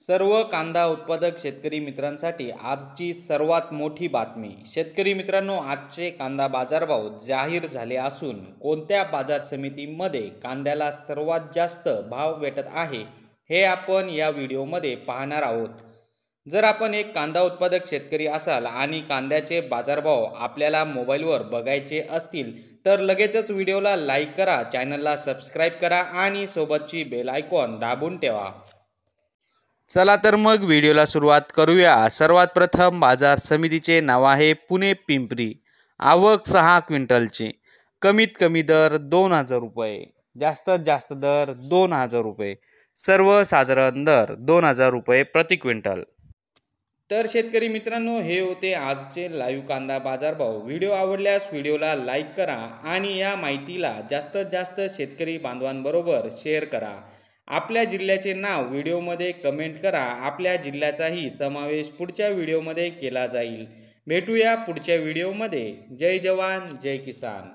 सर्व कांदा उत्पादक शेतकरी मित्रांसाठी आजची सर्वात मोठी बातमी। शेतकरी मित्रांनो, आजचे कांदा बाजारभाव जाहीर झाले असून कोणत्या बाजार समितीमध्ये कांद्याला सर्वात जास्त भाव भेटत आहे हे आपण या व्हिडिओमध्ये पाहणार आहोत। जर आपण एक कांदा उत्पादक शेतकरी असाल आणि कांद्याचे बाजारभाव आपल्याला मोबाईलवर बघायचे असतील तर लगेचच व्हिडिओला लाईक करा, चॅनलला सबस्क्राईब करा आणि सोबतची बेल आयकॉन दाबून ठेवा। चला तर मग व्हिडिओला सुरुवात करूया। सर्वात प्रथम बाजार समितीचे नाव आहे पुणे पिंपरी। आवक 6 क्विंटलची। कमीत कमी दर 2000 रुपये, जास्तीत जास्त दर 2000 रुपये, सर्वसाधारण दर 2000 रुपये प्रति क्विंटल। तर शेतकरी मित्रांनो, हे होते आजचे लाईव्ह कांदा बाजारभाव। व्हिडिओ आवडल्यास व्हिडिओला लाईक करा आणि या माहितीला जास्तीत जास्त शेतकरी बांधवांबरोबर शेअर करा। आपल्या जिल्ह्याचे नाव व्हिडिओमध्ये कमेंट करा। आपल्या जिल्ह्याचाही समावेश पुढच्या व्हिडिओमध्ये केला जाईल। भेटूया पुढच्या व्हिडिओमध्ये। जय जवान जय किसान।